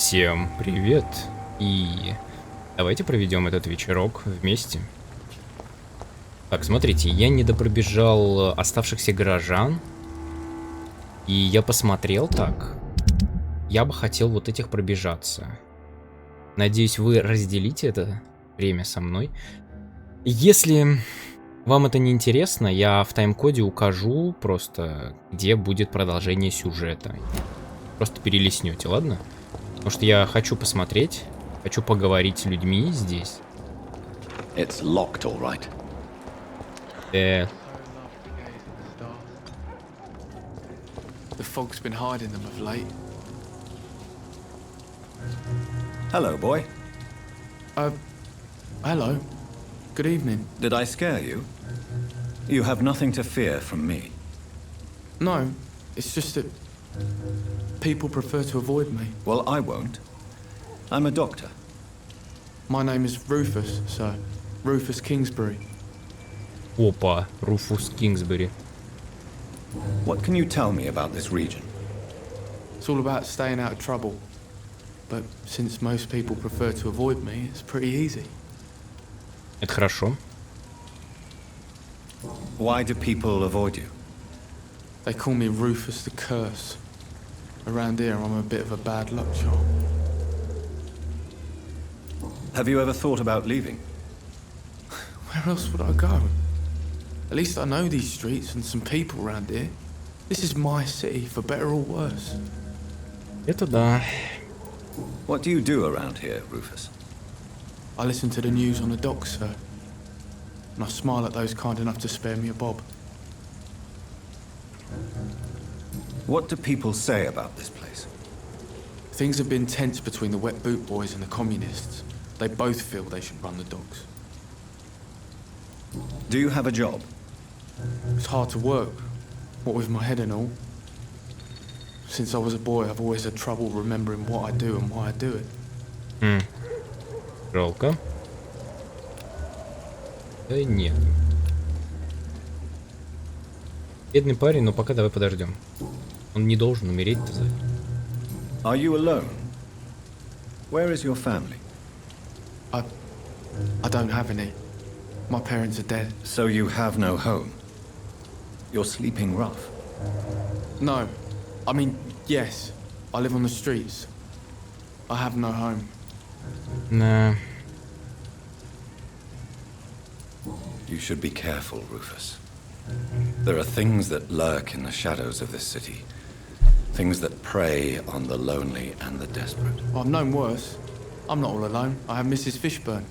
Всем привет, и давайте проведем этот вечерок вместе. Так, смотрите, я недопробежал оставшихся горожан, и я посмотрел так. Я бы хотел вот этих пробежаться. Надеюсь, вы разделите это время со мной. Если вам это не интересно, я в тайм-коде укажу просто, где будет продолжение сюжета. Просто перелистнете, ладно? Потому что я хочу посмотреть, хочу поговорить с людьми здесь. It's locked, all right. The fog's been hiding them of late. Hello, boy. Hello. Good evening. Did I scare you? You have nothing to fear from me. No, it's just that people prefer to avoid me. Well, I won't. I'm a doctor. My name is Rufus, sir. Rufus Kingsbury. Опа, Руфус Кингсберри. What can you tell me about this region? It's all about staying out of trouble. But since most people prefer to avoid me, it's pretty easy. Это хорошо. Why do people avoid you? They call me Rufus the Curse. Around here, I'm a bit of a bad luck charm. Have you ever thought about leaving? Where else would I go? At least I know these streets and some people around here. This is my city, for better or worse. Это да. What do you do around here, Rufus? I listen to the news on the docks, sir. And I smile at those kind enough to spare me a bob. What do people say about this place? Things have been tense between the wet boot boys and the communists. They both feel they should run the docks. Do you have a job? It's hard to work, what with my head and all. Since I was a boy, I've always had trouble remembering what I do and why I do it. Жалко. Да нет. Бедный парень, но пока давай подождем. Он не должен умереть-то. Are you alone? Where is your family? I don't have any. My parents are dead. So you have no home. You're sleeping rough. No. I mean, yes. I live on the streets. I have no home. Nah. You should be careful, Rufus. There are things that lurk in the shadows of this city. Things that prey on the lonely and the desperate. I've known worse. I'm not all alone. I have Mrs. Fishburn.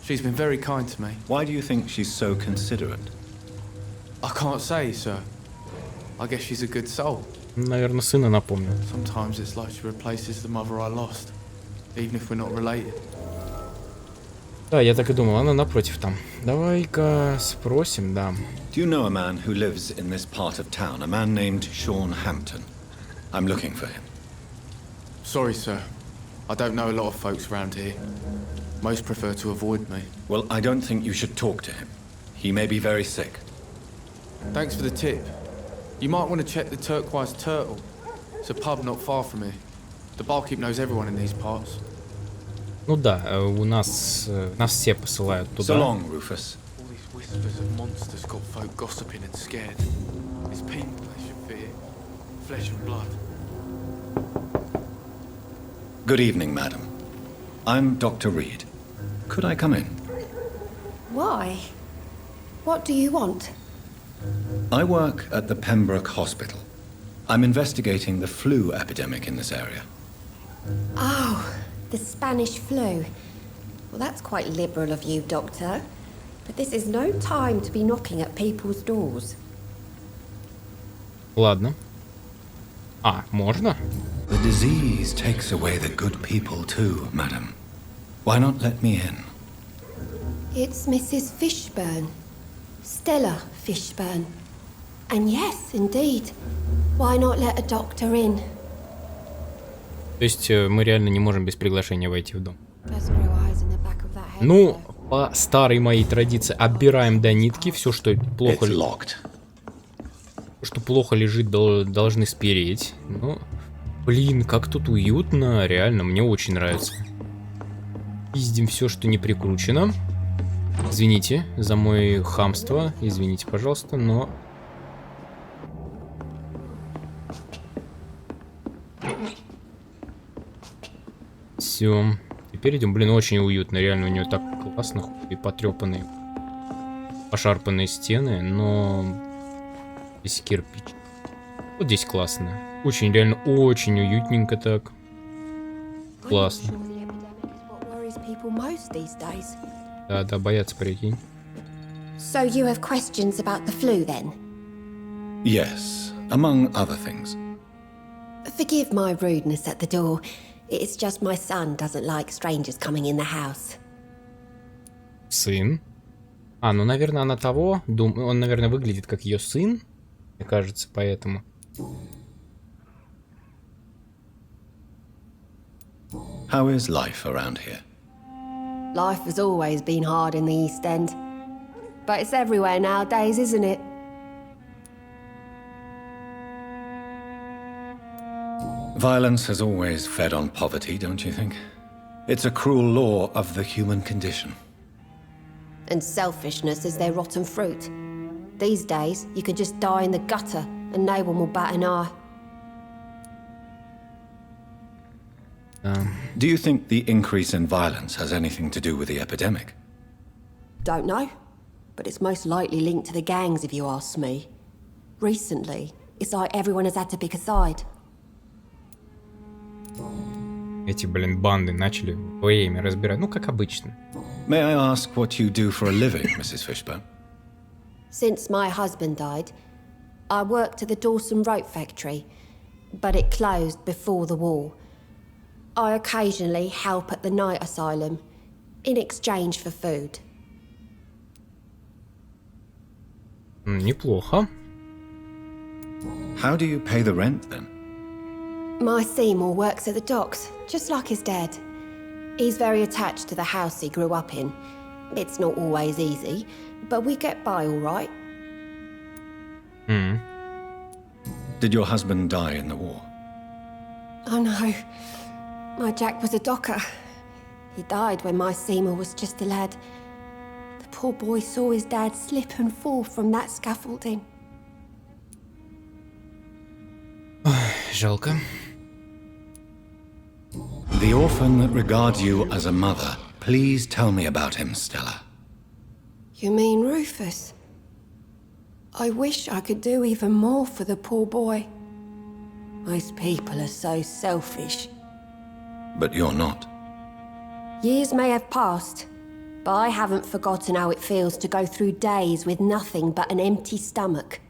She's been very kind to me. Why do you think she's so considerate? I can't say, sir. I guess she's a good soul. Наверное, сына напомнил. Sometimes it's like she replaces the mother I lost, even if we're not related. Да, я так и думал, она напротив там. Давай-ка спросим, да. Do you know a man who lives in this part of town? A man named Sean Hampton. I'm looking for him. Sorry, sir. I don't know a lot of folks around here. Most prefer to avoid me. Well, I don't think you should talk to him. He may be very sick. Thanks for the tip. You might want to check the Turquoise Turtle. It's a pub not far from here. The barkeep knows everyone in these parts. Ну да, нас все посылают туда. So long, Rufus. All these whispers of monsters got folk gossiping and scared. It's people they should fear. Flesh and blood. Good evening, madam. I'm Dr. Reed. Could I come in? Why? What do you want? I work at the Pembrokesque Hospital. I'm investigating the flu epidemic in this area. Oh, the Spanish flu. Well, that's quite liberal of you, Doctor. But this is no time to be knocking at people's doors. Ладно. А, можно? The disease takes away the good people too, madam. Why not let me in? It's Mrs. Fishburn. Stella Fishburn. And yes, indeed. Why not let a doctor in? То есть мы реально не можем без приглашения войти в дом. Best grow eyes in the back of that head, Ну, sir. по старой моей традиции, оббираем до нитки. Все, что плохо, It's locked. что плохо лежит, должны спереть. Ну, Блин, как тут уютно, реально, мне очень нравится. Пиздим все, что не прикручено. Извините за мое хамство, извините, пожалуйста, но... Все, теперь идем. Блин, очень уютно, реально, у нее так классно, и потрепанные, пошарпанные стены, но здесь кирпич. Вот здесь классно. Очень, реально, очень уютненько так. Классно. Да, боятся, прикинь. So you have questions about the flu then? Yes, among other things. Forgive my rudeness at the door. It's just my son doesn't like strangers coming in the house. Сын? А, ну, наверное, она того. Он, наверное, выглядит как ее сын. Мне кажется, поэтому. How is life around here? Life has always been hard in the East End. But it's everywhere nowadays, isn't it? Violence has always fed on poverty, don't you think? It's a cruel law of the human condition. And selfishness is their rotten fruit. These days, you can just die in the gutter and no one will bat an eye. Do you think the increase in violence has anything to do with the epidemic? Don't know, but it's most likely linked to the gangs if you ask me. Recently, it's like everyone has had to pick a side. Эти, блин, банды начали время разбирать. Ну, как обычно. May I ask what you do for a living, Mrs. Fishburn? Since my husband died, I worked at the Dawson Rope factory, but it closed before the war. I occasionally help at the night asylum, in exchange for food. Неплохо. How do you pay the rent, then? My Сеймур works at the docks, just like his dad. He's very attached to the house he grew up in. It's not always easy, but we get by all right. Did your husband die in the war? Oh no, my Jack was a docker. He died when my Сеймур was just a lad. The poor boy saw his dad slip and fall from that scaffolding. Жалко. The orphan that regards you as a mother. Please tell me about him, Stella. You mean Ruфус? I wish I could do even more for the poor boy. Most people are so selfish. But you're not. Years may have passed, but I haven't forgotten how it feels to go through days with nothing but an empty stomach.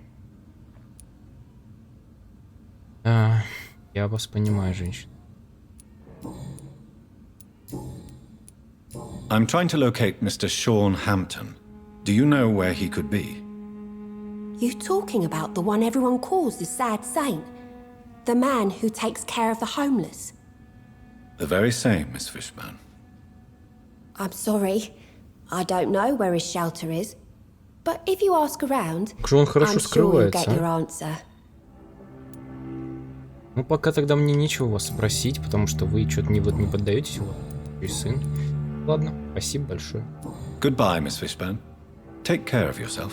Я вас понимаю, женщина. I'm trying to locate Mr. Sean Hampton. Do you know where he could be? You talking about the one everyone calls the sad saint? The man who takes care of the homeless? The very same, Miss Fishburn. I'm sorry. I don't know where his shelter is. But if you ask around, Как же он хорошо I'm sure you'll get скрывается, your а? answer. Ну, пока тогда мне нечего вас спросить, потому что вы что-то не поддаетесь его. И сын. Ладно, спасибо большое. Goodbye, Miss Fishburn. Take care of yourself.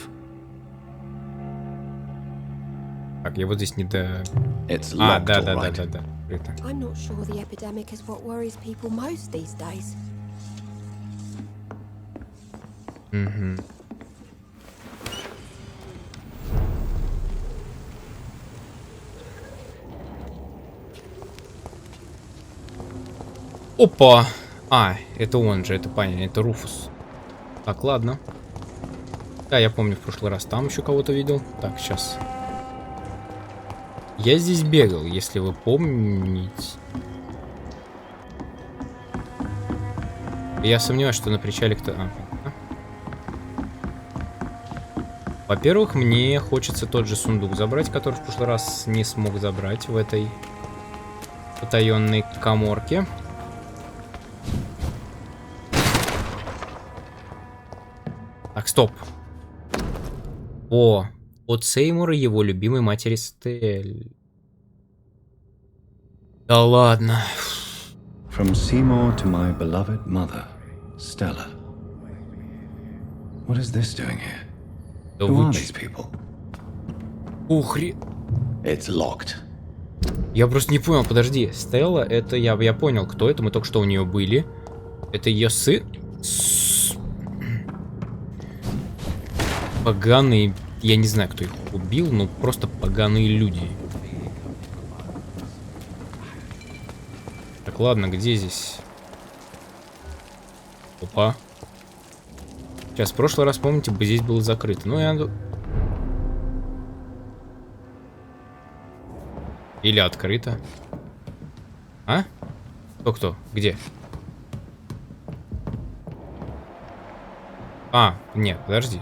Так, я вот здесь не до... It's А, locked, да. all right. Это. I'm not sure the epidemic is what worries people most these days. Угу. Опа! А, это он же, это понятно, это Руфус. Так, ладно. Да, я помню, в прошлый раз там еще кого-то видел. Так, сейчас. Я здесь бегал, если вы помните. Я сомневаюсь, что на причале кто... Во-первых, мне хочется тот же сундук забрать, который в прошлый раз не смог забрать в этой потаенной каморке. Так, стоп. О, от Сеймура его любимой матери Стеллы. Да ладно. From Seymour to my beloved mother, Stella. What is this doing here? Да Who вы are ч- these people? Ухри. It's locked. Я просто не понял, подожди. Стелла, это я понял, кто это. Мы только что у нее были. Это ее сын. Поганые. Я не знаю, кто их убил, но просто поганые люди. Так, ладно, где здесь? Опа. Сейчас, в прошлый раз, помните, здесь было закрыто. Ну, я... Или открыто. А? Кто? Где? А, нет, подожди.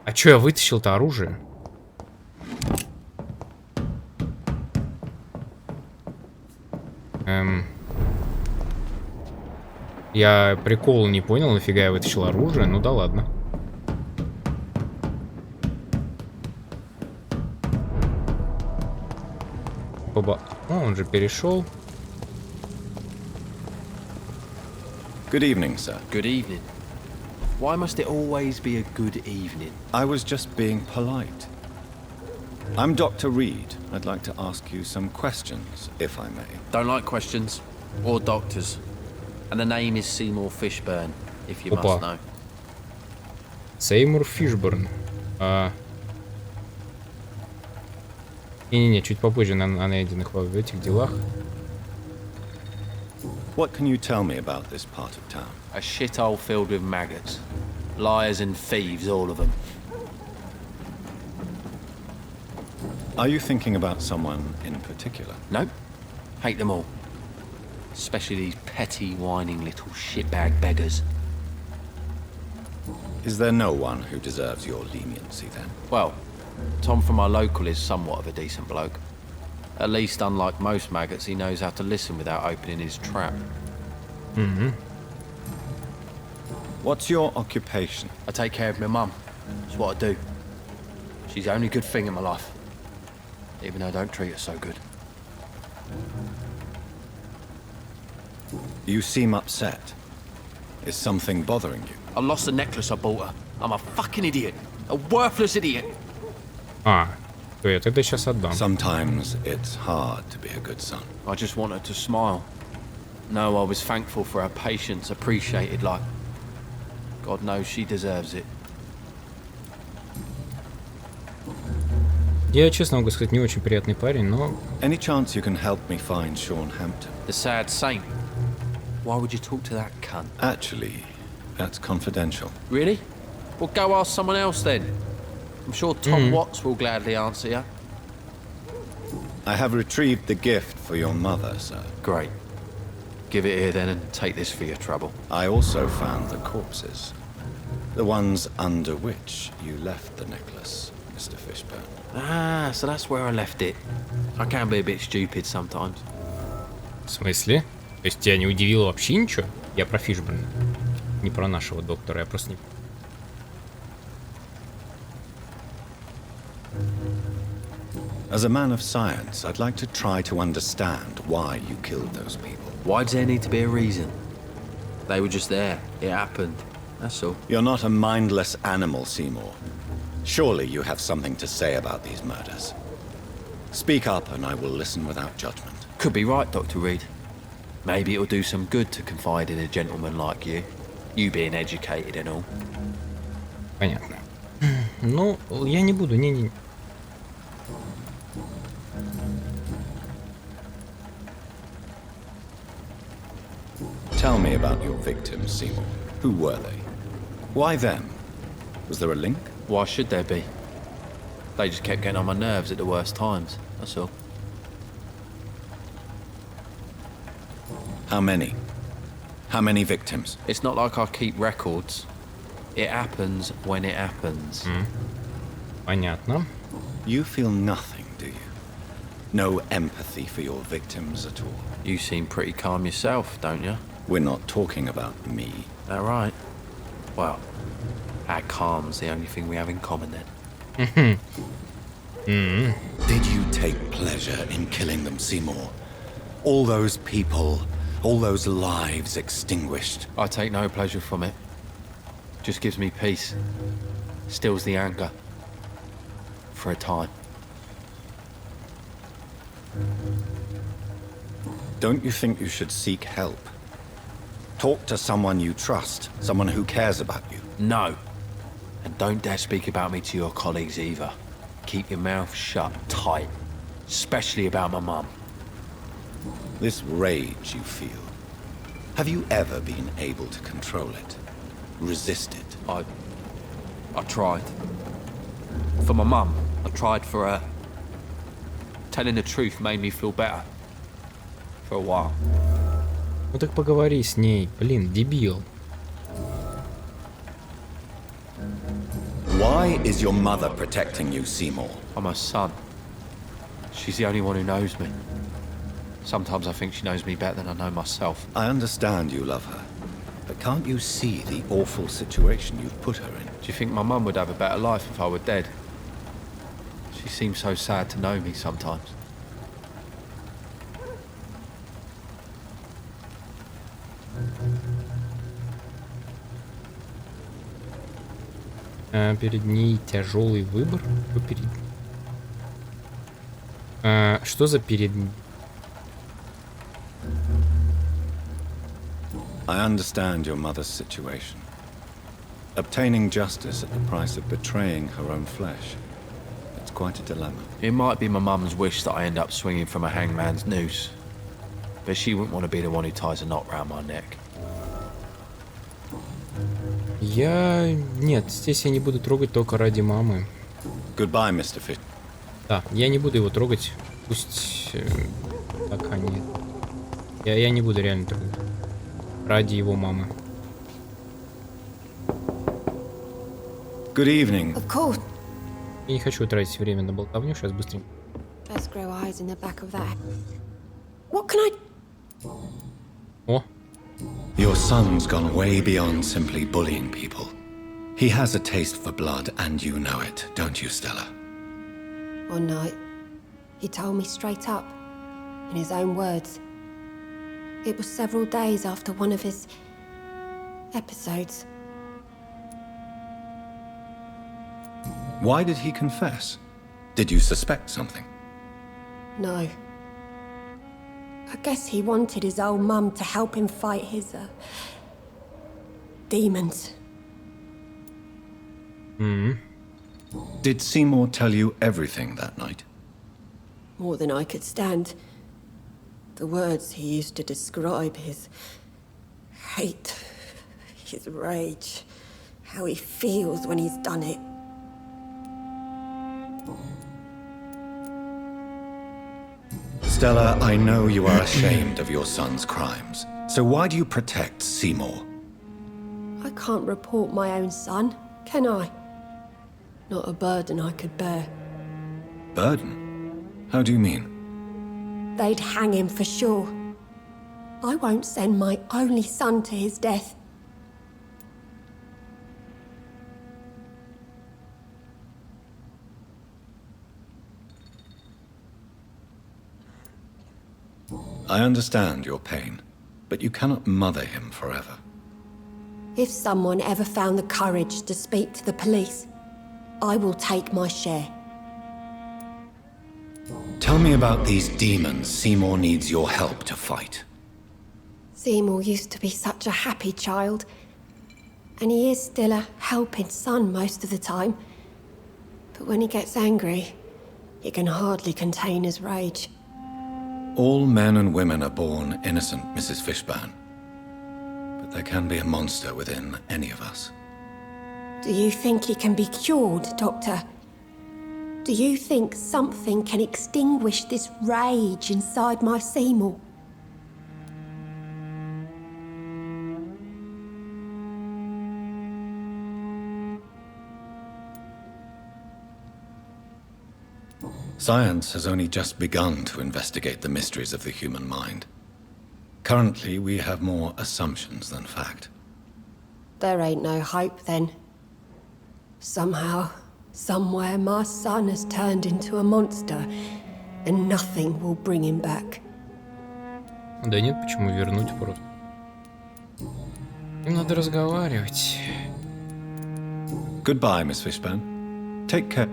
А чё, я вытащил-то оружие? Я прикол не понял, нафига я вытащил оружие. Ну да ладно. Оба. О, он же перешел. Good evening, sir. Good evening. Why must it always be a good evening? I was just being polite. I'm Dr. Reed. I'd like to ask you some questions, if I may. Don't like questions. Or doctors. And the name is Seymour Fishbern, if you Опа. must know. Сеймур Фишберн. Не-не-не, чуть попозже о найденных в этих делах. What can you tell me about this part of town? A shithole filled with maggots. Liars and thieves, all of them. Are you thinking about someone in particular? Nope. Hate them all. Especially these petty, whining little shitbag beggars. Is there no one who deserves your leniency then? Well, Tom from our local is somewhat of a decent bloke. At least, unlike most maggots, he knows how to listen without opening his trap. Угу. What's your occupation? I take care of my mum. That's what I do. She's the only good thing in my life. Even though I don't treat her so good. You seem upset. Is something bothering you? I lost the necklace I bought her. I'm a fucking idiot. A worthless idiot. А, то я тогда сейчас отдам. Sometimes it's hard to be a good son. I just want her to smile. No, I was thankful for her patience, appreciated like... God knows she deserves it. Я, честно могу сказать, не очень приятный парень, но... Any chance you can help me find Sean Hampton? The sad saint. Why would you talk to that cunt? Actually, that's confidential. Really? Well, go ask someone else then. I'm sure Tom Uots will gladly answer you. I have retrieved the gift for your mother, sir. Great. Give it here then and take this for your trouble. I also found the corpses. The ones under which you left the necklace, Mr. Fishburn. Ah, so that's where I left it. I can be a bit stupid sometimes. В смысле? То есть тебя не удивило вообще ничего? Я про Фишберна. Не про нашего доктора, я просто не... As a man of science, I'd like to try to understand why you killed those people. Why does there need to be a reason? They were just there. It happened. That's all. You're not a mindless animal, Seymour. Surely you have something to say about these murders. Speak up and I will listen without judgment. Could be right, Dr. Reed. Maybe it'll do some good to confide in a gentleman like you. You being educated and all. Понятно. Ну, я не буду, не. Tell me about your victims, Seymour. Who were they? Why them? Was there a link? Why should there be? They just kept getting on my nerves at the worst times, that's all. How many? How many victims? It's not like I keep records. It happens when it happens. Понятно. You feel nothing, do you? No empathy for your victims at all? You seem pretty calm yourself, don't you? We're not talking about me. That right? Well, our calm's the only thing we have in common then. Did you take pleasure in killing them, Seymour? All those people, all those lives extinguished. I take no pleasure from it. Just gives me peace. Stills the anger. For a time. Don't you think you should seek help? Talk to someone you trust, someone who cares about you. No. And don't dare speak about me to your colleagues either. Keep your mouth shut tight. Especially about my mum. This rage you feel, have you ever been able to control it? Resist it? I tried. For my mum, I tried for her. Telling the truth made me feel better. For a while. Ну так поговори с ней, блин, дебил. Why is your mother protecting you, Сеймур? I'm her son. She's the only one who knows me. Sometimes I think she knows me better than I know myself. I understand you love her, but can't you see the awful situation you've put her in? Do you think my mum would have a better life if I were dead? She seems so sad to know me sometimes. Перед ней тяжелый выбор. Что за перед... I understand your mother's situation. Obtaining justice at the price of betraying her own flesh. It's quite a dilemma. It might be my mum's wish that I end up swinging from a hangman's noose. But she wouldn't want to be the one who ties a knot round my neck. Нет, здесь я не буду трогать только ради мамы. Goodbye, Mr. Fish. Да, я не буду его трогать. Пусть... пока нет. Я не буду реально трогать. Ради его мамы. Good evening. Of course. Я не хочу тратить время на болтовню, сейчас быстренько. Best grow eyes in the back of that. What can I... О, Your son's gone way beyond simply bullying people. He has a taste for blood, and you know it, don't you, Stella? One night, he told me straight up, in his own words. It was several days after one of his episodes. Why did he confess? Did you suspect something? No. I guess he wanted his old mum to help him fight his, demons. Did Сеймур tell you everything that night? More than I could stand. The words he used to describe his hate, his rage, how he feels when he's done it. Stella, I know you are ashamed of your son's crimes. So why do you protect Сеймур? I can't report my own son, can I? Not a burden I could bear. Burden? How do you mean? They'd hang him for sure. I won't send my only son to his death. I understand your pain, but you cannot mother him forever. If someone ever found the courage to speak to the police, I will take my share. Tell me about these demons Сеймур needs your help to fight. Seymour used to be such a happy child, and he is still a helping son most of the time. But when he gets angry, he can hardly contain his rage. All men and women are born innocent, Mrs. Fishburn. But there can be a monster within any of us. Do you think he can be cured, Doctor? Do you think something can extinguish this rage inside my Seymour? Science has only just begun to investigate the mysteries of the human mind. Currently, we have more assumptions than fact. There ain't no hope then. Somehow, somewhere, my son has turned into a monster, and nothing will bring him back. Да нет, почему вернуть просто? Им надо разговаривать. Goodbye, Miss Fishburn. Take care.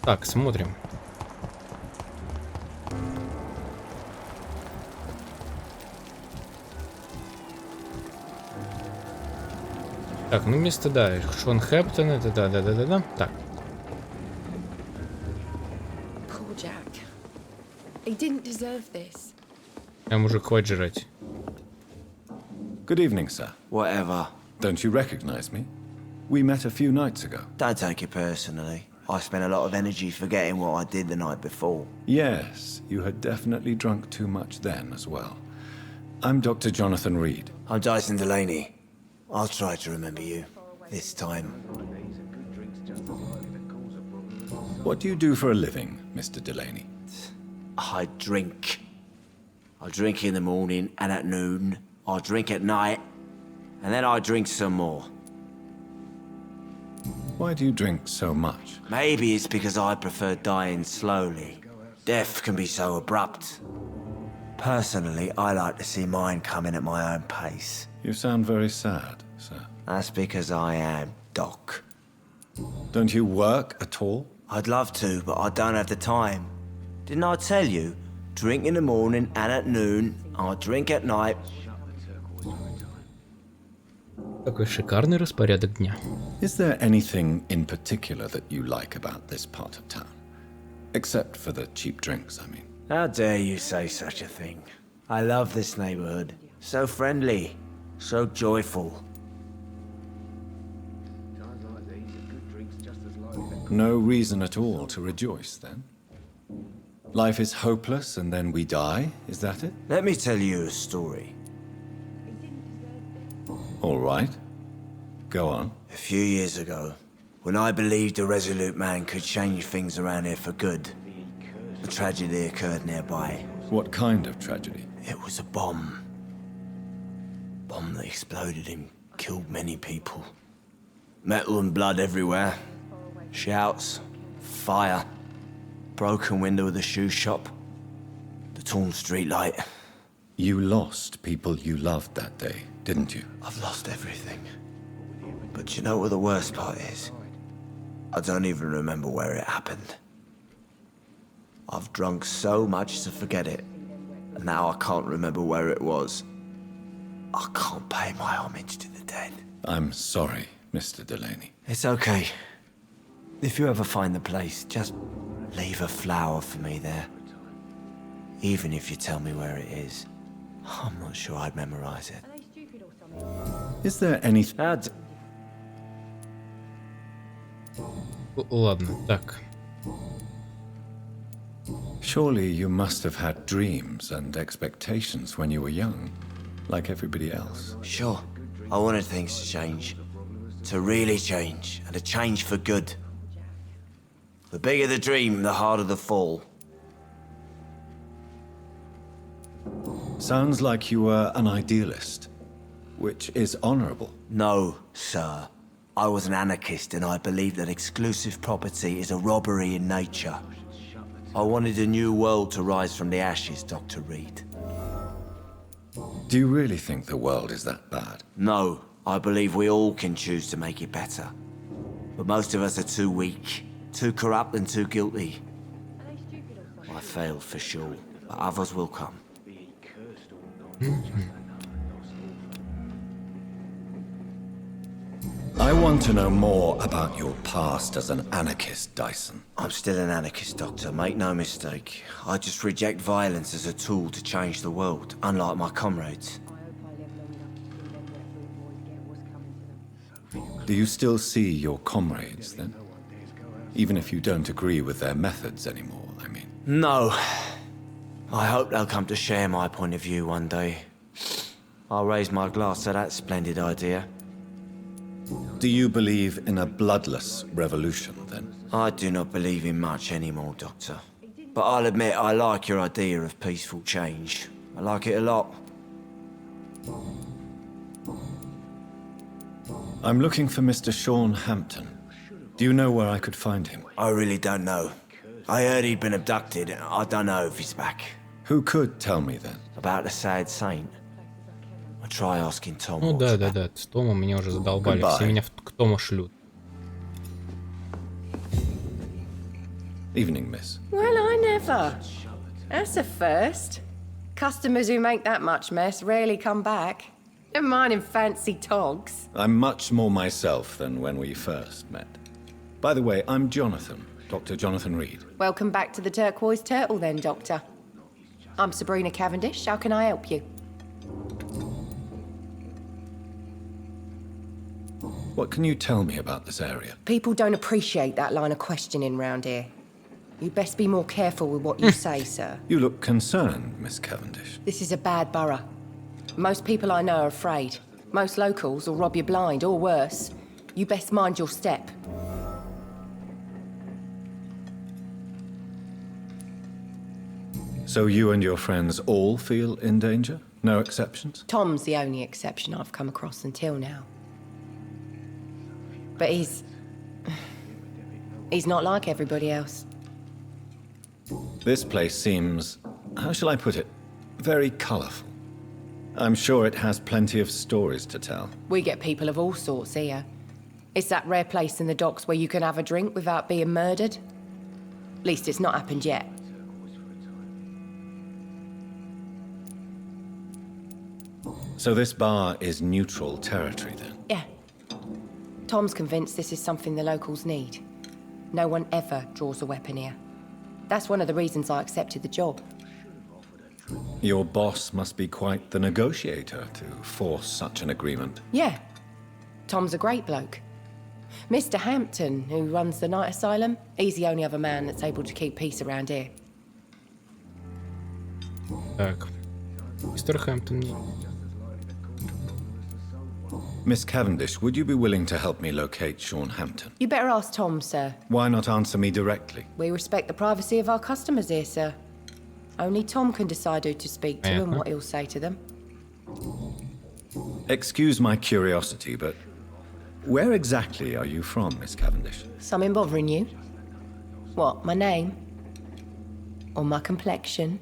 Так, смотрим. Так, ну место, да, Шон Хэптон, это да. Так. Poor Jack. He didn't deserve this. Мужик, хватит жрать. Good evening, sir. Whatever. Don't you recognize me? We met a few nights ago. Don't take it personally. I spent a lot of energy forgetting what I did the night before. Yes, you had definitely drunk too much then as well. I'm Dr. Jonathan Reed. I'm Daison Dileyni. I'll try to remember you. This time. What do you do for a living, Mr. Dileyni? I drink. I drink in the morning and at noon. I drink at night. And then I drink some more. Why do you drink so much? Maybe it's because I prefer dying slowly. Death can be so abrupt. Personally, I like to see mine coming at my own pace. You sound very sad, sir. That's because I am Doc. Don't you work at all? I'd love to, but I don't have the time. Didn't I tell you? Drink in the morning and at noon. I drink at night. Какой шикарный распорядок дня. Is there anything in particular that you like about this part of town? Except for the cheap drinks, I mean. How dare you say such a thing? I love this neighborhood. So friendly. So joyful. No reason at all to rejoice, then? Life is hopeless and then we die, is that it? Let me tell you a story. All right. Go on. A few years ago, when I believed a resolute man could change things around here for good, a tragedy occurred nearby. What kind of tragedy? It was a bomb. Bomb that exploded and killed many people. Metal and blood everywhere. Shouts, fire, broken window of the shoe shop, the torn streetlight. You lost people you loved that day, didn't you? I've lost everything. But you know what the worst part is? I don't even remember where it happened. I've drunk so much to forget it, and now I can't remember where it was. I can't pay my homage to the dead. I'm sorry, Mr. Dileyni. It's okay. If you ever find the place, just leave a flower for me there. Even if you tell me where it is. I'm not sure I'd memorize it. Is there anything... Ладно, так. Surely you must have had dreams and expectations when you were young, like everybody else. Sure. I wanted things to change. To really change, and to change for good. The bigger the dream, the harder the fall. Sounds like you were an idealist, which is honorable. No, sir. I was an anarchist and I believed that exclusive property is a robbery in nature. I wanted a new world to rise from the ashes, Dr. Reed. Do you really think the world is that bad? No, I believe we all can choose to make it better. But most of us are too weak, too corrupt and too guilty. I failed for sure, but others will come. I want to know more about your past as an anarchist, Daison. I'm still an anarchist, Doctor, make no mistake. I just reject violence as a tool to change the world, unlike my comrades. Do you still see your comrades, then? Even if you don't agree with their methods anymore, I mean. No. I hope they'll come to share my point of view one day. I'll raise my glass to that splendid idea. Do you believe in a bloodless revolution, then? I do not believe in much anymore, Doctor. But I'll admit I like your idea of peaceful change. I like it a lot. I'm looking for Mr. Sean Hampton. Do you know where I could find him? I really don't know. I heard he'd been abducted. I don't know if he's back. Who could tell me then? About the sad saint. I'll try asking Tom Ну Uots. да, с Томом меня уже задолбали. Goodbye. Все меня к Тому шлют. Evening, miss. Well, I never. That's a first. Customers who make that much mess rarely come back. Never mind in fancy togs. I'm much more myself than when we first met. By the way, I'm Jonathan, Dr. Jonathan Reed. Welcome back to the Turquoise Turtle then, Doctor. I'm Sabrina Cavendish. How can I help you? What can you tell me about this area? People don't appreciate that line of questioning round here. You'd best be more careful with what you say, sir. You look concerned, Miss Cavendish. This is a bad borough. Most people I know are afraid. Most locals will rob you blind, or worse. You best mind your step. So you and your friends all feel in danger? No exceptions? Tom's the only exception I've come across until now. But he's not like everybody else. This place seems, how shall I put it, very colourful. I'm sure it has plenty of stories to tell. We get people of all sorts here. It's that rare place in the docks where you can have a drink without being murdered. At least it's not happened yet. So this bar is neutral territory then? Yeah. Tom's convinced this is something the locals need. No one ever draws a weapon here. That's one of the reasons I accepted the job. Your boss must be quite the negotiator to force such an agreement. Yeah. Tom's a great bloke. Mr. Hampton, who runs the night asylum, he's the only other man that's able to keep peace around here. Так. Мистер Хэмптон. Miss Cavendish, would you be willing to help me locate Sean Hampton? You better ask Tom, sir. Why not answer me directly? We respect the privacy of our customers here, sir. Only Tom can decide who to speak to and what he'll say to them. Excuse my curiosity, but where exactly are you from, Miss Cavendish? Something bothering you? What, my name? Or my complexion?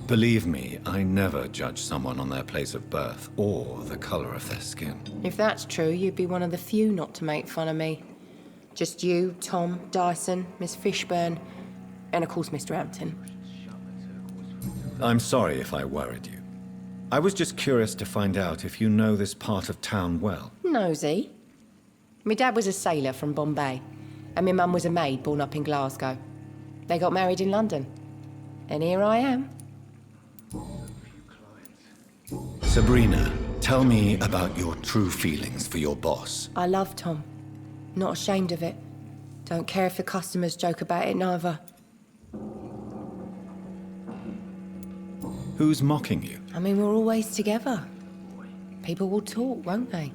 Believe me, I never judge someone on their place of birth or the color of their skin. If that's true, you'd be one of the few not to make fun of me. Just you, Tom, Daison, Miss Fishbern, and of course Mr. Hampton. I'm sorry if I worried you. I was just curious to find out if you know this part of town well. Nosy. My dad was a sailor from Bombay, and my mum was a maid born up in Glasgow. They got married in London. And here I am. Sabrina, tell me about your true feelings for your boss. I love Tom. Not ashamed of it. Don't care if the customers joke about it neither. Who's mocking you? I mean, we're always together. People will talk, won't they?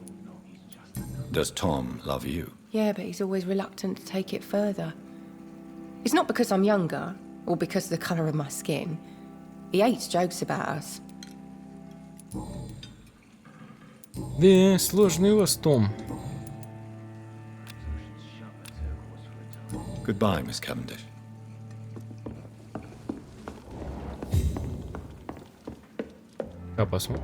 Does Tom love you? Yeah, but he's always reluctant to take it further. It's not because I'm younger, or because of the colour of my skin. He hates jokes about us. Да, сложный у вас, Том. Goodbye, Miss Cavendish. Посмотрим.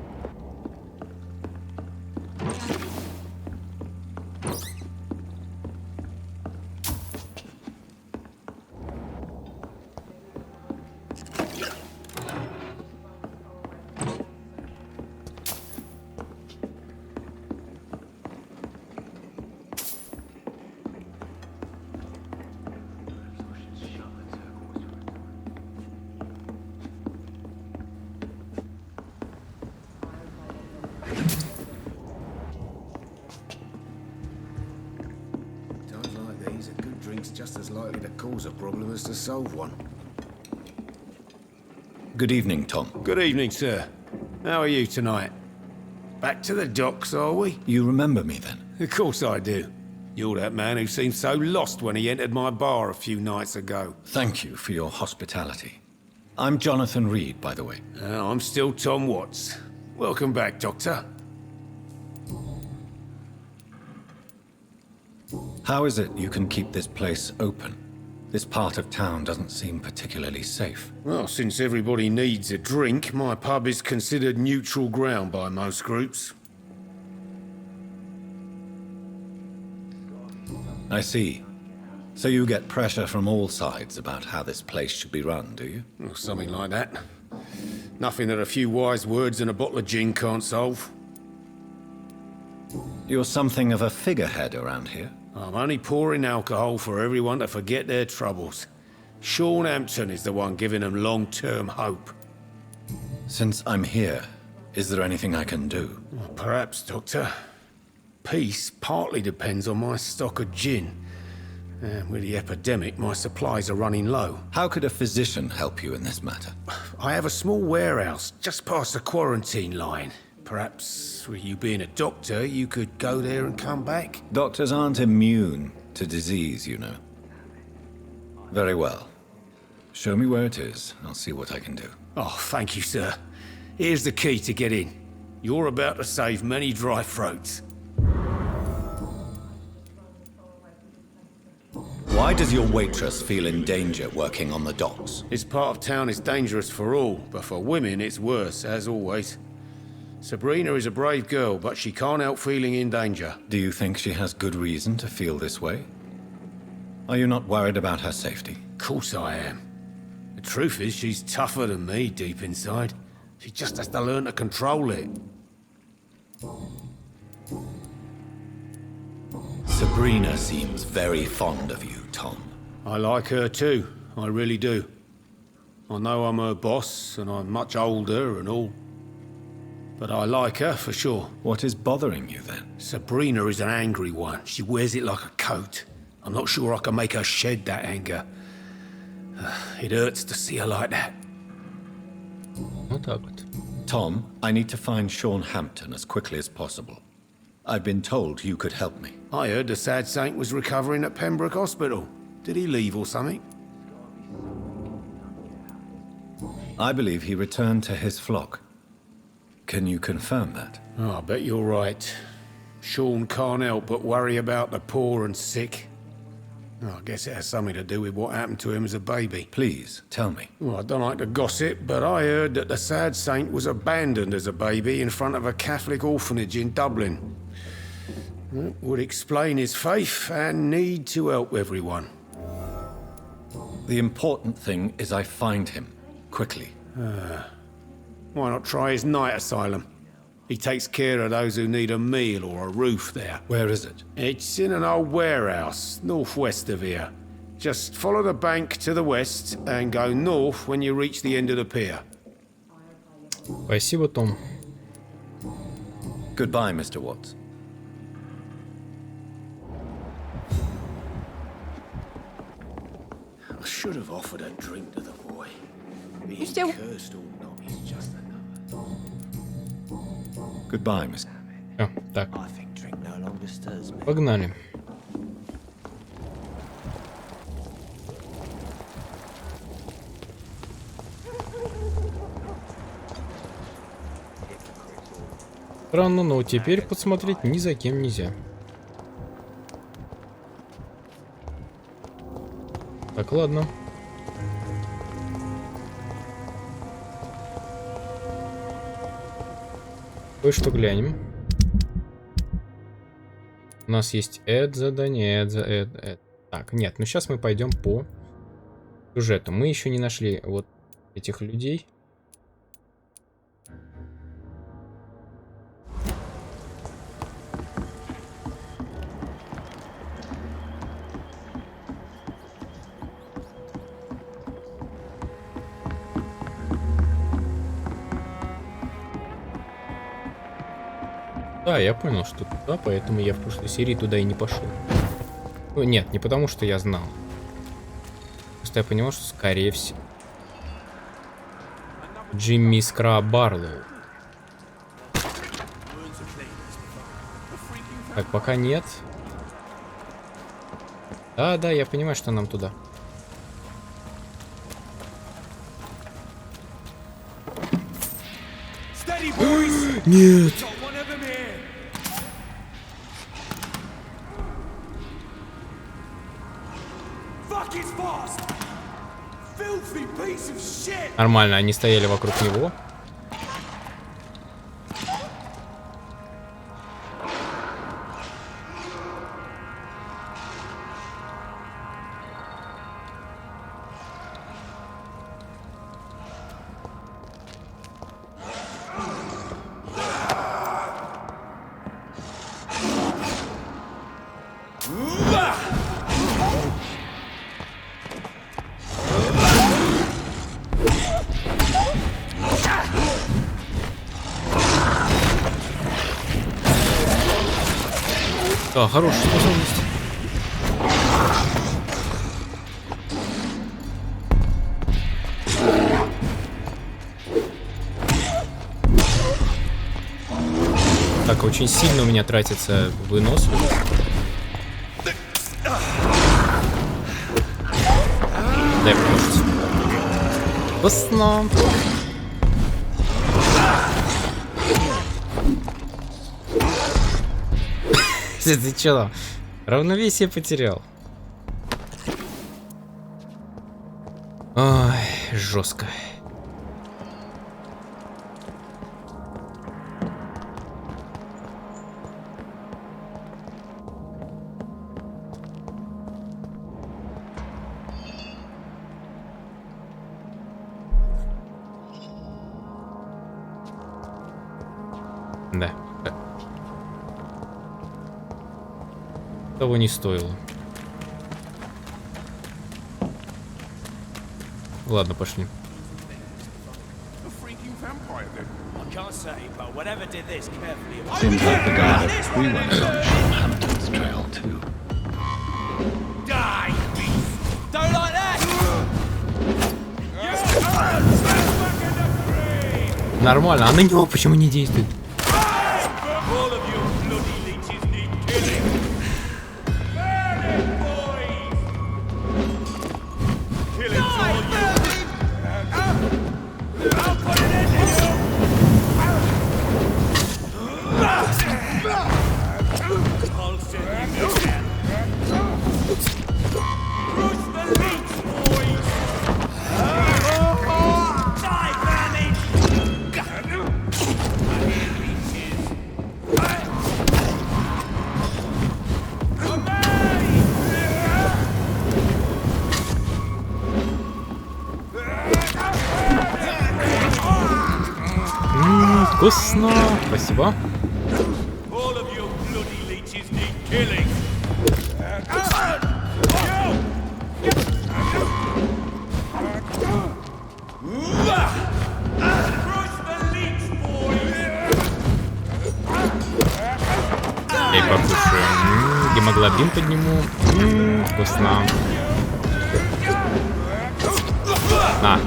Times like these, a good drink's just as likely to cause a problem as to solve one. Good evening, Tom. Good evening, sir. How are you tonight? Back to the docks, are we? You remember me then? Of course I do. You're that man who seemed so lost when he entered my bar a few nights ago. Thank you for your hospitality. I'm Jonathan Reed, by the way. I'm still Tom Uots. Welcome back, Doctor. How is it you can keep this place open? This part of town doesn't seem particularly safe. Well, since everybody needs a drink, my pub is considered neutral ground by most groups. I see. So you get pressure from all sides about how this place should be run, do you? Or something like that. Nothing that a few wise words and a bottle of gin can't solve. You're something of a figurehead around here. I'm only pouring alcohol for everyone to forget their troubles. Sean Hampton is the one giving them long-term hope. Since I'm here, is there anything I can do? Well, perhaps, Doctor. Peace partly depends on my stock of gin. And with the epidemic, my supplies are running low. How could a physician help you in this matter? I have a small warehouse just past the quarantine line. Perhaps, with you being a doctor, you could go there and come back? Doctors aren't immune to disease, you know. Very well. Show me where it is. I'll see what I can do. Oh, thank you, sir. Here's the key to get in. You're about to save many dry throats. Why does your waitress feel in danger working on the docks? This part of town is dangerous for all, but for women it's worse, as always. Sabrina is a brave girl, but she can't help feeling in danger. Do you think she has good reason to feel this way? Are you not worried about her safety? Of course I am. The truth is, she's tougher than me deep inside. She just has to learn to control it. Sabrina seems very fond of you, Tom. I like her too, I really do. I know I'm her boss, and I'm much older and all. But I like her, for sure. What is bothering you, then? Sabrina is an angry one. She wears it like a coat. I'm not sure I can make her shed that anger. It hurts to see her like that. Вот так вот. Tom, I need to find Sean Hampton as quickly as possible. I've been told you could help me. I heard the sad saint was recovering at Pembroke Hospital. Did he leave or something? I believe he returned to his flock. Can you confirm that? Oh, I bet you're right. Sean can't help but worry about the poor and sick. Oh, I guess it has something to do with what happened to him as a baby. Please, tell me. Well, I don't like to gossip, but I heard that the sad saint was abandoned as a baby in front of a Catholic orphanage in Dublin. That would explain his faith and need to help everyone. The important thing is I find him, quickly. Why not try his night asylum? He takes care of those who need a meal or a roof there. Where is it? It's in an old warehouse, northwest of here. Just follow the bank to the west and go north when you reach the end of the pier. Спасибо, Том. Goodbye, Mr. Watts. I should have offered a drink to the boy. He's still- cursed or not, he's just another. Goodbye, Miss. Всё, так, I think drink no longer stirs me. погнали. Странно, но теперь подсмотреть ни за кем нельзя. Так, ладно. Кое-что глянем. У нас есть задание. Так, нет, ну сейчас мы пойдем по сюжету. Мы еще не нашли вот этих людей. Да, я понял, что туда, поэтому я в прошлой серии туда и не пошел. Ну, нет, не потому что я знал. Просто я понял, что скорее всего Джимми Скра Барлоу. Так, пока нет. Да, я понимаю, что нам туда. Нет! Нормально, они стояли вокруг него. Да, хорошая способность. Так, очень сильно у меня тратится выносливость. Дай покушать. Вкусно. Ты чё? Равновесие потерял. Ой, жестко. Да. Того не стоило. Ладно, пошли. Seems like the guy that we went on Sean Hampton's trail too. Die, beast! Don't like that! Нормально, а на него почему не действует? All of you bloody leeches need killing! Burn it, boys! Killing all you! I'll put it into you! I'll send you again! Crush the leech, boys! Die, vermin! Вкусно. Спасибо. All of you bloody leeches need killing. Crush the leech, boys! Я покушаю. Гемоглобин подниму. Вкусно. На.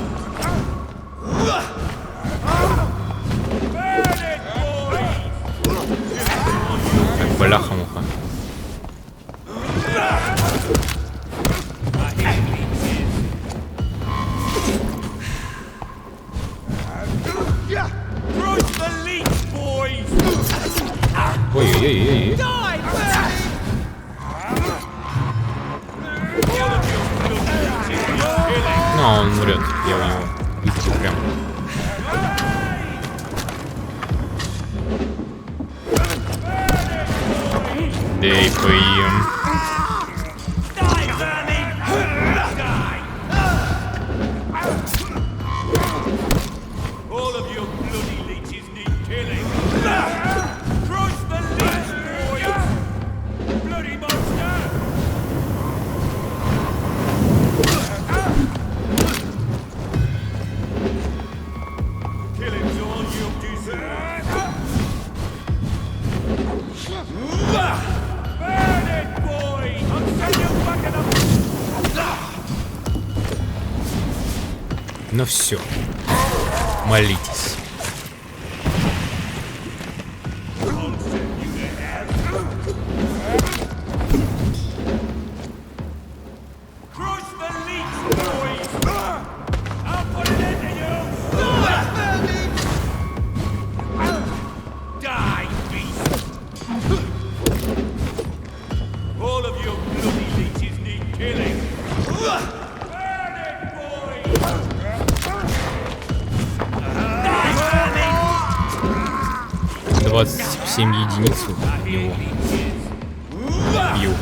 Так, бляха-муха. Crush the leech, boys! Ой-ой-ой-ой. Ну, он умрет. Я у него вижу прям. Эй, поем. Die, vermin! Die! All of you bloody leeches need killing. Crush the leech, boys! Bloody monster! Killing's all you deserve. Burn it, boys! I'll send you back in the... Ну все. Молитесь. Crush the leech, boys! I'll put it into you! Die, beast! All of you bloody leeches need killing! Burn it, boys! 27 единиц у него. Бью.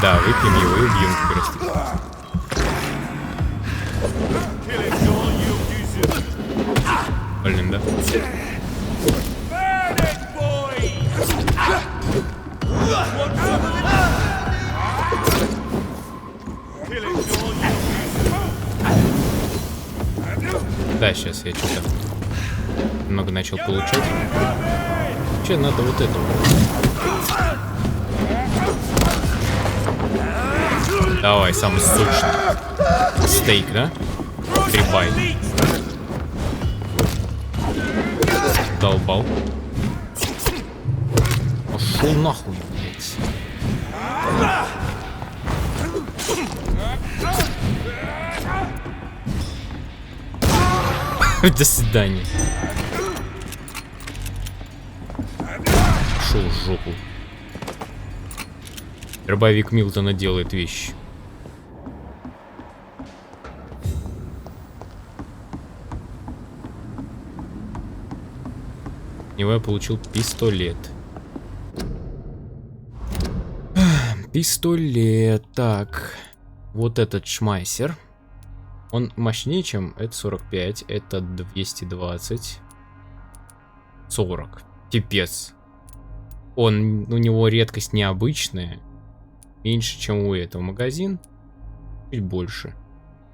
Да, выпьем его и убьем как раз таки. Блин, да? Да, сейчас я что-то много начал получать. Че, надо вот это вот. Давай, самый сочный. Стейк, да? Грибай. Долбал. Пошел нахуй, блядь. До свидания. Шел в жопу. Дробовик Милтона делает вещи. От него я получил пистолет. Пистолет. Так. Вот этот шмайсер. Он мощнее, чем это 45. Это 220. 40. Пипец. У него редкость необычная. Меньше, чем у этого. Магазин чуть больше.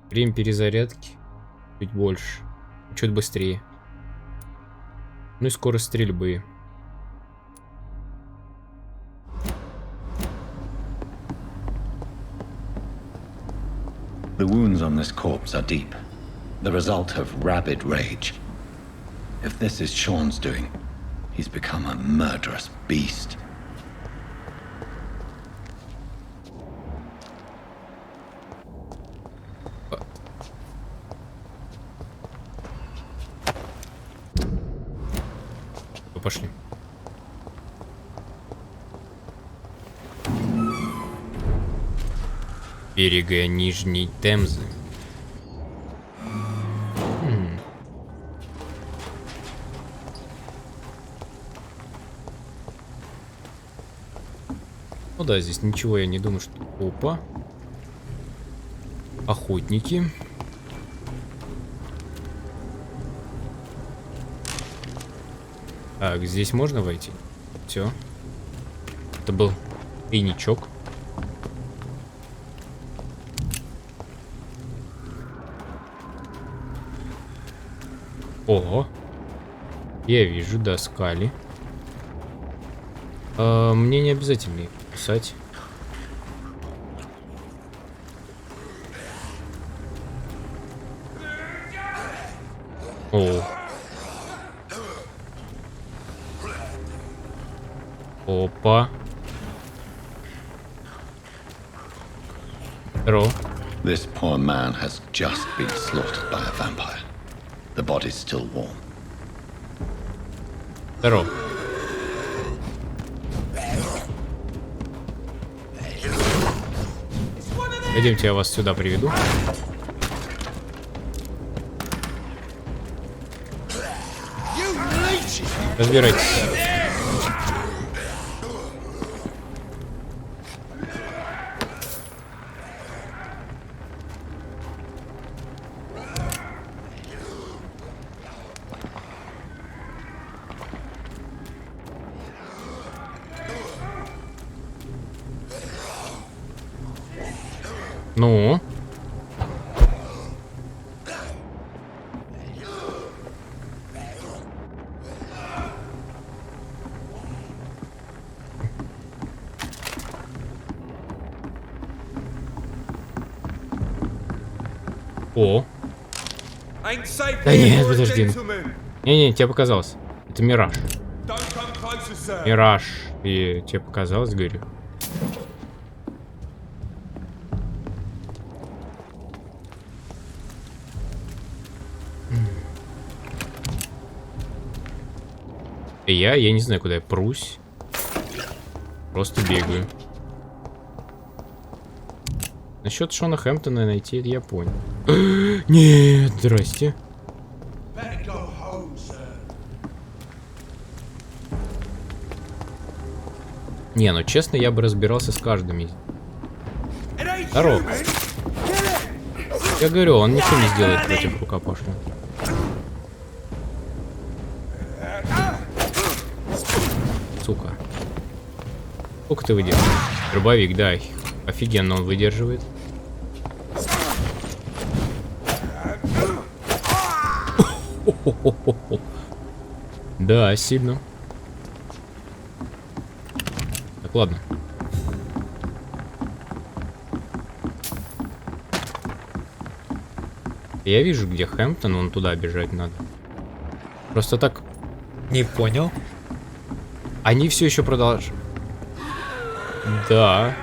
Время перезарядки чуть больше. Чуть быстрее. Ну и скорость стрельбы. The wounds on this corpse are deep, the result of rabid rage. If this is Sean's doing, he's become a murderous beast. Пошли. Берега Нижней Темзы. Ну да, здесь ничего я не думаю, что... Опа. Охотники. Так, здесь можно войти? Все. Это был тайничок. Ого. Я вижу, да, скали. Мне не обязательно их писать. О. Опа. Здорово. This poor man has just been slaughtered by a vampire. The body's still warm. Здорово. Пойдемте, я вас сюда приведу. Разбирайтесь. Ну? О. Да нет, подожди. Не-не, тебе показалось. Это мираж. Мираж. И тебе показалось, говорю. Я не знаю, куда я прусь. Просто бегаю. Насчет Шона Хэмптона найти, это я понял. Нет, здрасте. Не, ну честно, я бы разбирался с каждым из них. Здорово. Я говорю, он ничего не сделает против рукопашного. Сука. Сколько ты выдерживаешь? Дробовик, да. Офигенно он выдерживает. Да, сильно. Так, ладно. Я вижу, где Хэмптон, вон туда бежать надо. Просто так... Не понял. Они все еще продолжают. Да.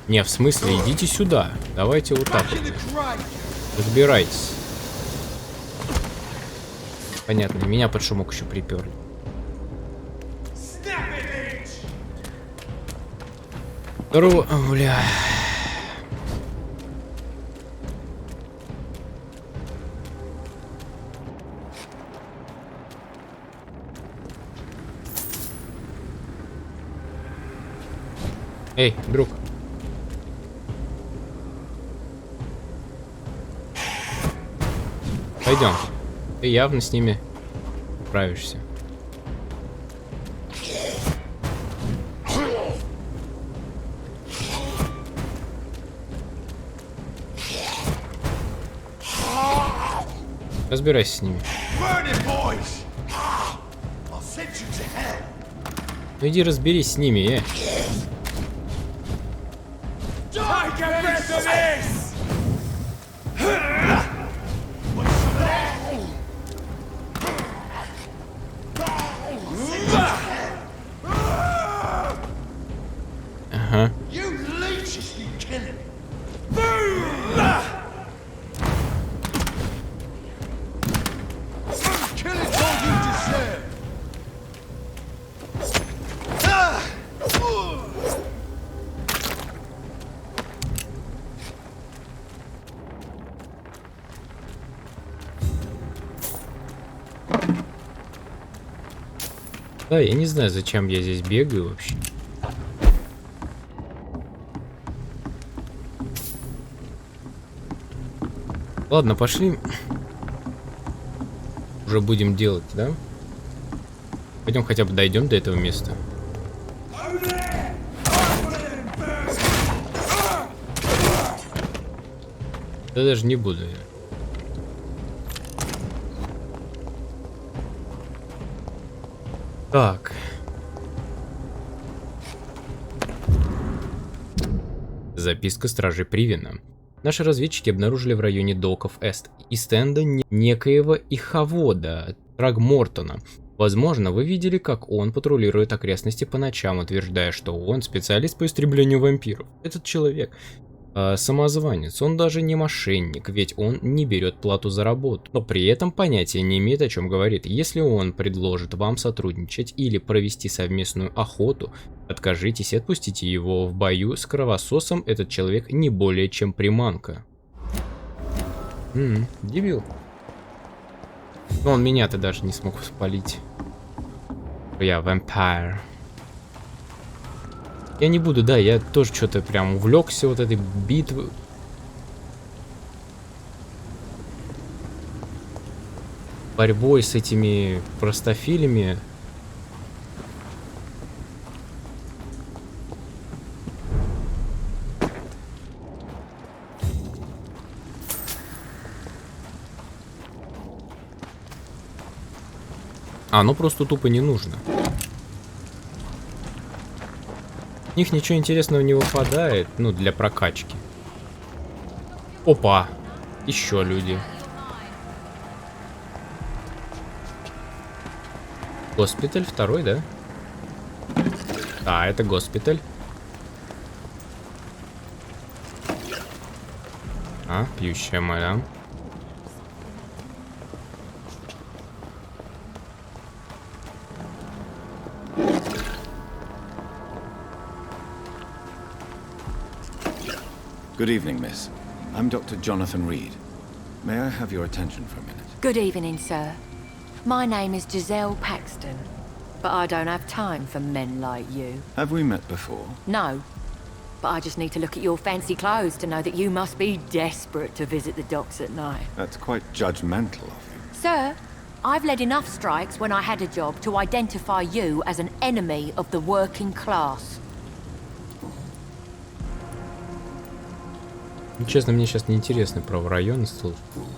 Не, в смысле, идите сюда. Давайте вот так вот. Разбирайтесь. Понятно, меня под шумок еще приперли. Здорово, бля. Эй, друг. Пойдем. Ты явно с ними справишься. Разбирайся с ними. Ну иди разберись с ними, Ага. Да, я не знаю, зачем я здесь бегаю вообще. Ладно, пошли. Уже будем делать, да? Пойдем хотя бы дойдем до этого места. Да даже не буду я. Так. Записка стражи Привина. Наши разведчики обнаружили в районе доков Ист-Энда некоего Иховода, Трагмортона. Возможно, вы видели, как он патрулирует окрестности по ночам, утверждая, что он специалист по истреблению вампиров. Этот человек самозванец, он даже не мошенник, ведь он не берет плату за работу, но при этом понятия не имеет, о чем говорит. Если он предложит вам сотрудничать или провести совместную охоту, откажитесь и отпустите его. В бою с кровососом этот человек не более чем приманка. Дебил. Но он меня-то даже не смог спалить. Я Vampyr. Я не буду, да, я тоже что-то прям увлекся вот этой битвой. Борьбой с этими простофилями. Ну просто тупо не нужно. У них ничего интересного не выпадает, ну, для прокачки. Опа! Еще люди. Госпиталь второй, да? Да, это госпиталь. Пьющая мадам. Good evening, miss. I'm Dr. Jonathan Reed. May I have your attention for a minute? Good evening, sir. My name is Giselle Paxton, but I don't have time for men like you. Have we met before? No, but I just need to look at your fancy clothes to know that you must be desperate to visit the docks at night. That's quite judgmental of you. Sir, I've led enough strikes when I had a job to identify you as an enemy of the working class. Честно, мне сейчас неинтересно про район служб.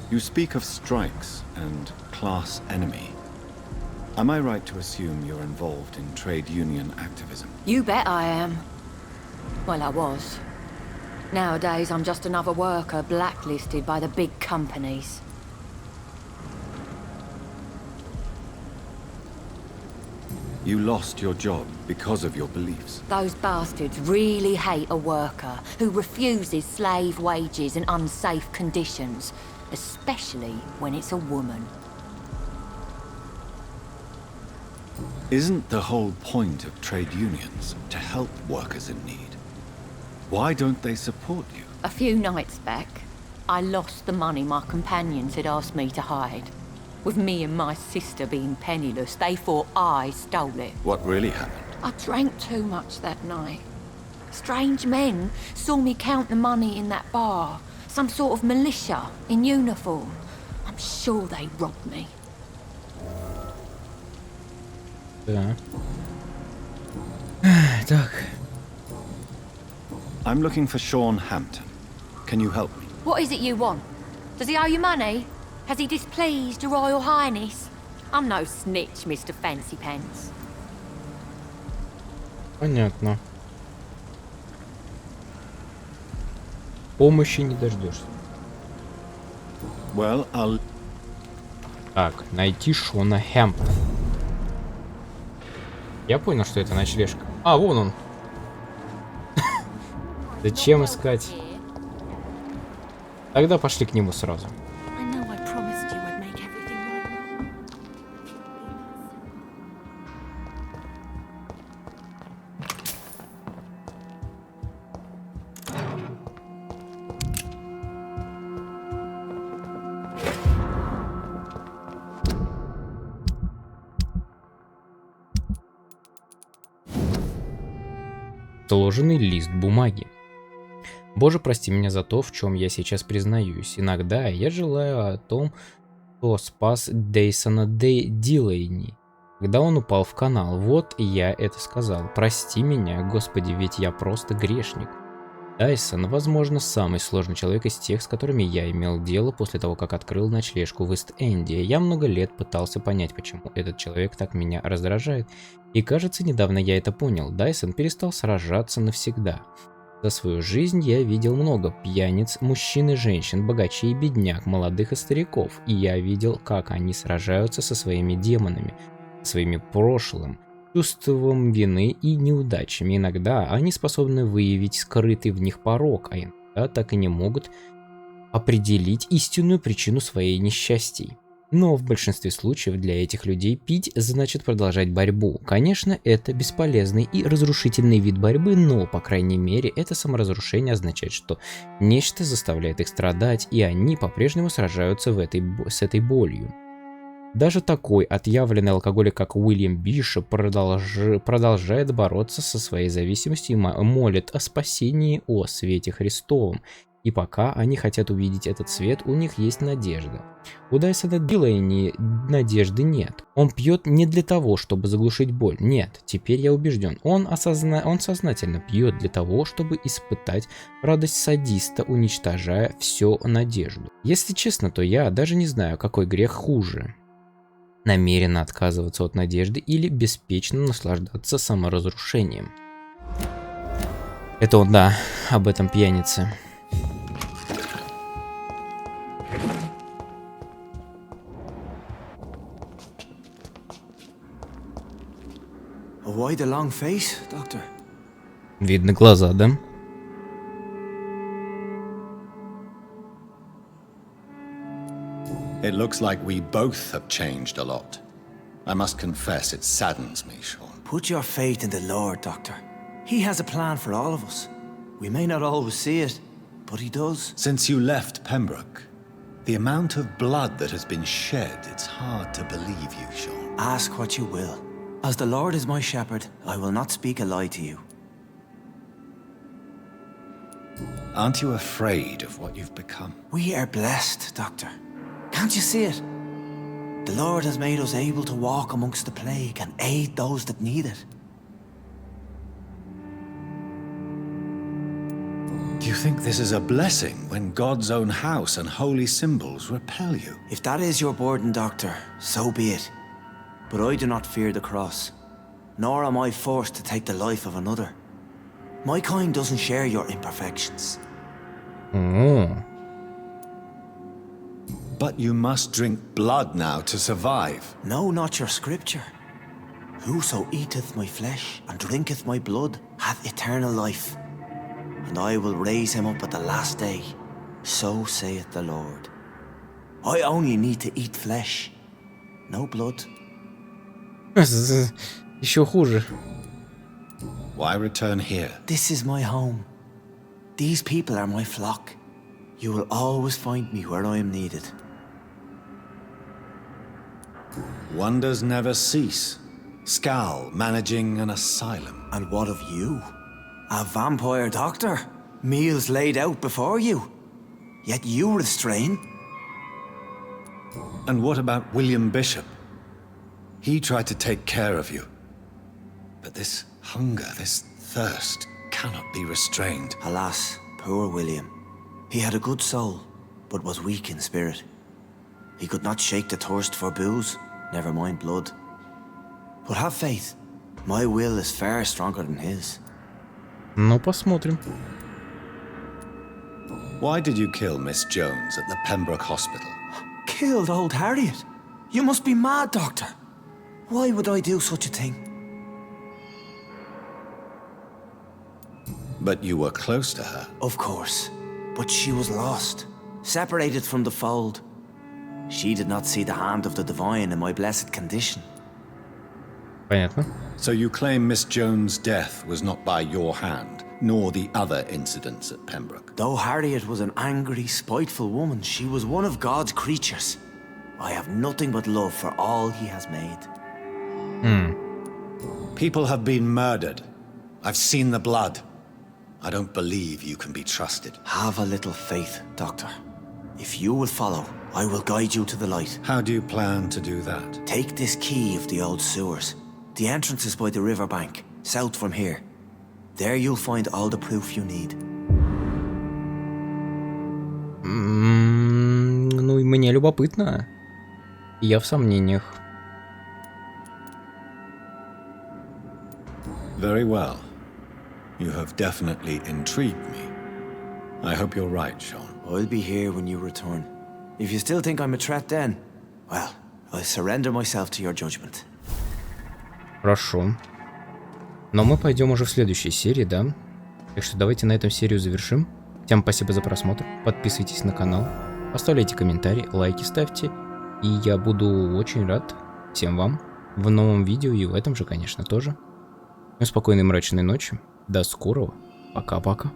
You speak of strikes and class enemy. Am I right to assume you're involved in trade union activism? You bet I am. Well, I was. Nowadays, I'm just another worker blacklisted by the big companies. You lost your job because of your beliefs. Those bastards really hate a worker who refuses slave wages and unsafe conditions, especially when it's a woman. Isn't the whole point of trade unions to help workers in need? Why don't they support you? A few nights back, I lost the money my companions had asked me to hide. With me and my sister being penniless, they thought I stole it. What really happened? I drank too much that night. Strange men saw me count the money in that bar. Some sort of militia in uniform. I'm sure they robbed me. Да. Так. I'm looking for Sean Hampton. Can you help me? What is it you want? Does he owe you money? Has he displeased your Royal Highness? I'm no snitch, Mr. Fancy Pants. Понятно. Помощи не дождешься. Well, I'll... Так, найти Шона Хэмптона. Я понял, что это ночлежка. А, вон он. Зачем искать? Тогда пошли к нему сразу. Сложенный лист бумаги. Боже, прости меня за то, в чем я сейчас признаюсь. Иногда я желаю о том, кто спас Дайсона Дилейни, когда он упал в канал. Вот я это сказал. Прости меня, Господи, ведь я просто грешник. Дайсон, возможно, самый сложный человек из тех, с которыми я имел дело после того, как открыл ночлежку в Ист-Энде. Я много лет пытался понять, почему этот человек так меня раздражает, и кажется, недавно я это понял. Дайсон перестал сражаться навсегда. За свою жизнь я видел много пьяниц, мужчин и женщин, богачей и бедняк, молодых и стариков, и я видел, как они сражаются со своими демонами, своими прошлым, чувством вины и неудачами. Иногда они способны выявить скрытый в них порок, а иногда так и не могут определить истинную причину своей несчастий. Но в большинстве случаев для этих людей пить значит продолжать борьбу. Конечно, это бесполезный и разрушительный вид борьбы, но, по крайней мере, это саморазрушение означает, что нечто заставляет их страдать, и они по-прежнему сражаются с этой болью. Даже такой отъявленный алкоголик, как Уильям Бишоп, продолжает бороться со своей зависимостью и молит о спасении, о свете Христовом. И пока они хотят увидеть этот свет, у них есть надежда. У Дайсона Дилейни надежды нет. Он пьет не для того, чтобы заглушить боль. Нет, теперь я убежден. Он сознательно пьет для того, чтобы испытать радость садиста, уничтожая всю надежду. Если честно, то я даже не знаю, какой грех хуже. Намеренно отказываться от надежды или беспечно наслаждаться саморазрушением. Это он, да, об этом пьянице. Why the long face, Doctor? Видно глаза, да? It looks like we both have changed a lot. I must confess, it saddens me, Sean. Put your faith in the Lord, Doctor. He has a plan for all of us. We may not always see it, but he does. Since you left Pembroke, the amount of blood that has been shed, it's hard to believe you, Sean. Ask what you will. As the Lord is my shepherd, I will not speak a lie to you. Aren't you afraid of what you've become? We are blessed, Doctor. Can't you see it? The Lord has made us able to walk amongst the plague and aid those that need it. Do you think this is a blessing when God's own house and holy symbols repel you? If that is your burden, Doctor, so be it. But I do not fear the cross, nor am I forced to take the life of another. My kind doesn't share your imperfections. But you must drink blood now to survive. No, not your scripture. Whoso eateth my flesh and drinketh my blood hath eternal life, and I will raise him up at the last day. So saith the Lord. I only need to eat flesh, no blood. Еще хуже. Why return here? This is my home. These people are my flock. You will always find me where I am needed. Wonders never cease. Scal managing an asylum. And what of you? A vampire doctor? Meals laid out before you. Yet you restrain. And what about William Bishop? He tried to take care of you. But this hunger, this thirst, cannot be restrained. Alas, poor William. He had a good soul, but was weak in spirit. He could not shake the thirst for booze, never mind blood. But have faith. My will is far stronger than his. Ну, посмотрим. Why did you kill Miss Jones at the Pembroke Hospital? Killed old Harriet? You must be mad, Doctor. Why would I do such a thing? But you were close to her. Of course. But she was lost, separated from the fold. She did not see the hand of the divine in my blessed condition. Понятно. So you claim Miss Jones' death was not by your hand, nor the other incidents at Pembroke? Though Harriet was an angry, spiteful woman, she was one of God's creatures. I have nothing but love for all he has made. People have been murdered. I've seen the blood. I don't believe you can be trusted. Have a little faith, Doctor. If you will follow, I will guide you to the light. How do you plan to do that? Take this key of the old sewers. The entrance is by the riverbank, south from here. There you'll find all the proof you need. Ну, и мне любопытно. Я в сомнениях. Very well. You have definitely intrigued me. I hope you're right, Sean. I'll be here when you return. If you still think I'm a threat then, well, I surrender myself to your judgment. Хорошо. Но мы пойдем уже в следующей серии, да? Так что давайте на этом серию завершим. Всем спасибо за просмотр. Подписывайтесь на канал, оставляйте комментарии, лайки ставьте. И я буду очень рад всем вам в новом видео и в этом же, конечно, тоже. Спокойной мрачной ночи. До скорого. Пока-пока.